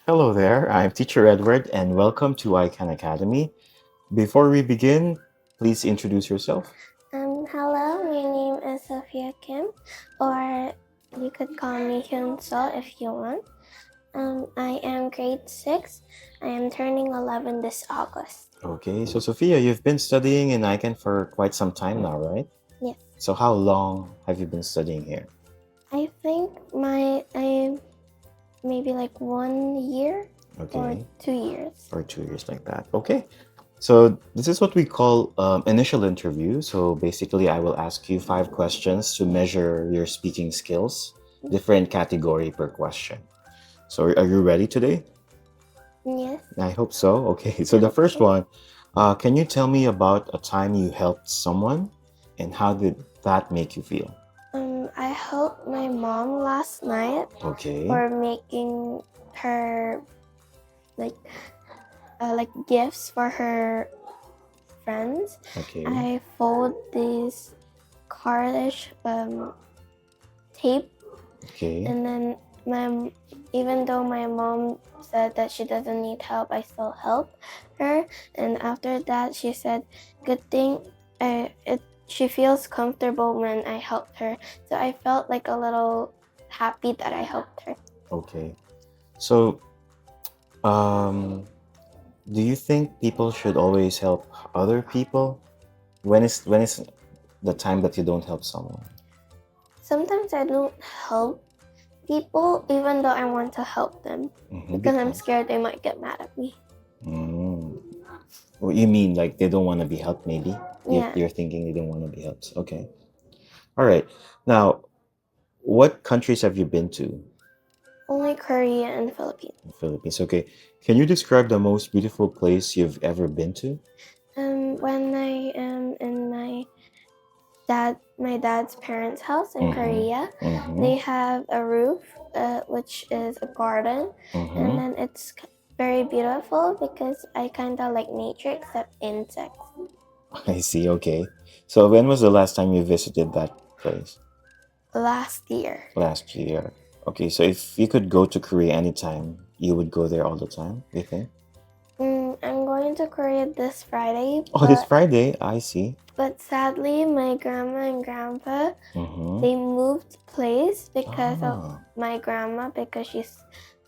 Hello there, I'm Teacher Edward, and welcome to ICANN Academy. Before we begin, please introduce yourself. Hello, my name is Sophia Kim, or you could call me Hyunsol if you want. I am grade 6. I am turning 11 this August. Okay, so Sophia, you've been studying in ICANN for quite some time now, right? Yes. So, how long have you been studying here? I think I maybe like 1 year or Okay, 2 years. or 2 years like that. Okay, so this is what we call initial interview. So, basically, I will ask you 5 questions to measure your speaking skills, different category per question. So, are you ready today? Yes. I hope so. Okay, so the first one, can you tell me about a time you helped someone and how did that make you feel? I helped my mom last night Okay, for making her like gifts for her friends. okay, I fold these cardish tape, okay, and then my even though my mom said that she doesn't need help, I still help her. And after that, she said, "Good thing she feels comfortable when I helped her." So I felt like a little happy that I helped her. okay. So, um, do you think people should always help other people? When is the time that you don't help someone? Sometimes I don't help people even though I want to help them because I'm Because scared they might get mad at me. mm, what you mean like they don't want to be helped? Maybe Yeah, you're thinking they don't want to be helped. Okay, all right. Now, what countries have you been to? only Korea and Philippines. Philippines. Okay. Can you describe the most beautiful place you've ever been to? When I am in my dad's parents' house in Korea, they Mm-hmm. have a roof, which is a garden, and Mm-hmm. then it's very beautiful because I kind of like nature except insects. I see. Okay. So when was the last time you visited that place? Last year. Last year. Okay. So if you could go to Korea anytime, you would go there all the time, you think? I'm going to Korea this Friday, Oh, this Friday. I see. but sadly, my grandma and grandpa Mm-hmm. they moved place because of Ah, my grandma because she's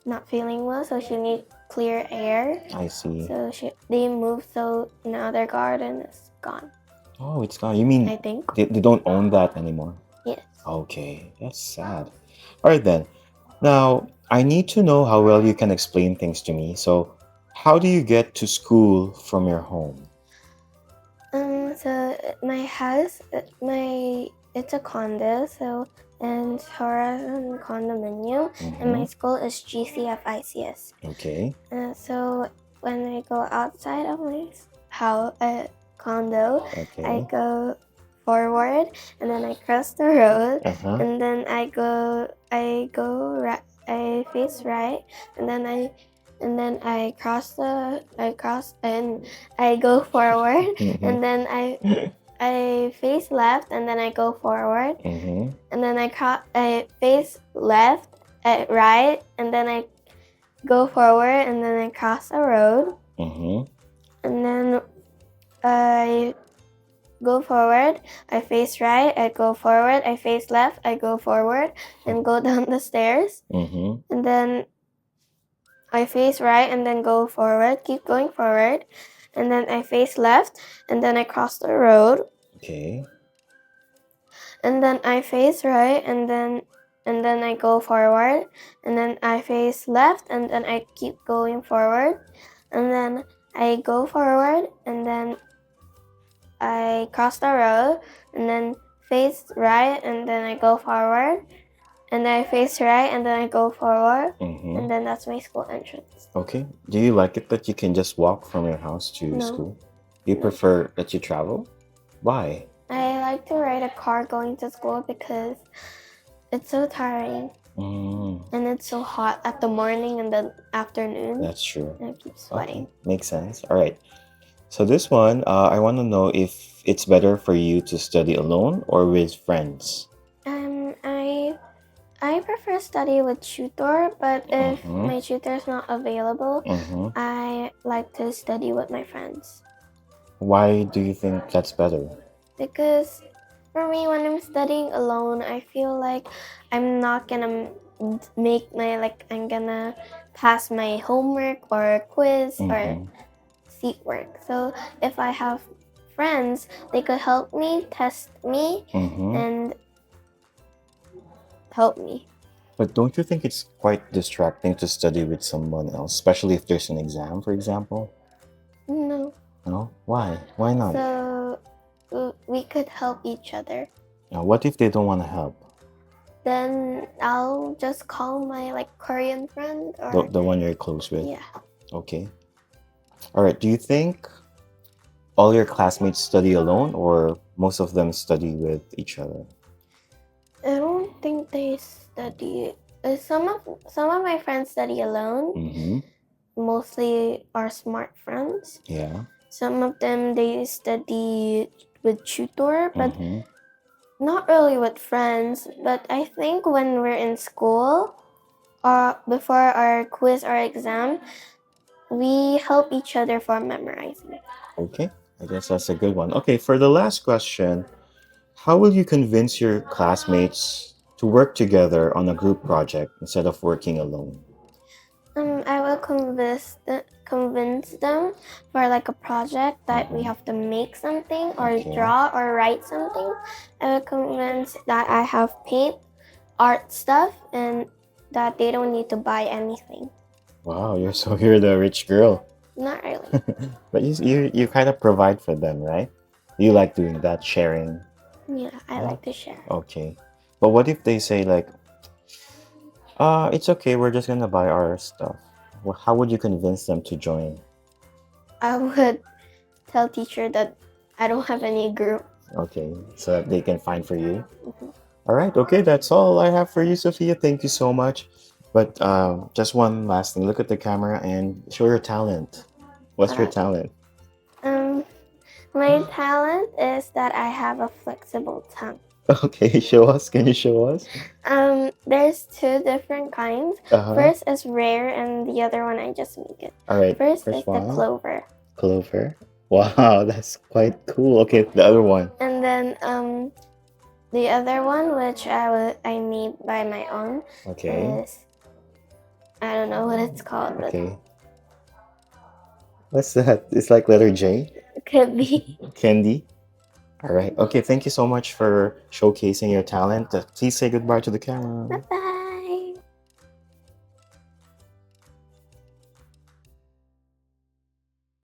not feeling well, so she needs clear air. I see. So they moved, so now their garden is gone. Oh, it's gone. You mean I think. they don't own that anymore? Yes. Okay, that's sad. All right then. Now, I need to know how well you can explain things to me. So, how do you get to school from your home? So my house, it's a condo, so and Horizon condominium, and my Mm-hmm. school is GCFICS. Okay. So when I go outside of my house, condo, I Okay. go forward, and then I cross the road, Uh-huh. and then I face right, and then I cross and I go forward, Mm-hmm. and then I face left, and then I go forward, Mm-hmm. and then I face left, right, and then I go forward, and then I cross a road, Mm-hmm. and then I go forward, I face right, I go forward, I face left, I go forward, and go down the stairs, Mm-hmm. and then I face right and then go forward, keep going forward, and then I face left, and then I cross the road, Okay. and then I face right, and then I go forward, and then I face left, and then I keep going forward, and then I go forward, and then I cross the road, and then face right, and then I go forward, and then I face right, and then I go forward, Mm-hmm. and then that's my school entrance. Okay. Do you like it that you can just walk from your house to No. school? Do you prefer that you travel? Why? I like to ride a car going to school because it's so tiring, and it's so hot at the morning and the afternoon, That's true. and I keep Okay, sweating. makes sense. All right. So this one, I want to know if it's better for you to study alone or with friends. Um, I I prefer study with tutor, but if Mm-hmm. my tutor is not available, Mm-hmm. I like to study with my friends. Why do you think that's better? Because for me, when I'm studying alone, I feel like I'm not gonna make my I'm gonna pass my homework or quiz or Mm-hmm. seat work. So if I have friends, they could help me, test me, Mm-hmm. and help me. But don't you think it's quite distracting to study with someone else, especially if there's an exam, for example? No. No? Why? Why not? So we could help each other. Now, what if they don't want to help? Then I'll just call my Korean friend The, or the one you're close with? yeah. Okay. All right. Do you think all your classmates study alone or most of them study with each other? I don't think they study. Some of my friends study alone. Mm-hmm. Mostly are smart friends. Yeah. Some of them they study with tutor, but Mm-hmm. not really with friends. But I think when we're in school or before our quiz or exam, we help each other for memorizing. Okay. I guess that's a good one. Okay. For the last question, how will you convince your classmates to work together on a group project instead of working alone? I will convince them for a project that we Mm-hmm. have to make something or Okay. draw or write something. I will convince that I have paint, art stuff, and that they don't need to buy anything. Wow, you're the rich girl. Not really. But you kind of provide for them, right? You like doing that, sharing. Yeah, I Yeah. like to share. Okay. But what if they say like, it's okay, we're just gonna buy our stuff. Well, how would you convince them to join? I would tell teacher that I don't have any group. Okay, so that they can find for you. Mhm. All right, okay, that's all I have for you, Sophia. Thank you so much. But just one last thing. Look at the camera and show your talent. What's your Uh, talent? um, my talent is that I have a flexible tongue. Okay, show us. Can you show us? There's two different kinds. Uh-huh. First is rare, and the other one I just make it. All right, First first is the one. clover, Clover. Wow, that's quite cool. Okay, the other one. and then the other one, which I made by my own, Okay. is I don't know what it's called, but Okay. What's that? It's like letter J. it could be. Candy. All right. Okay, thank you so much for showcasing your talent. Please say goodbye to the camera. Bye bye.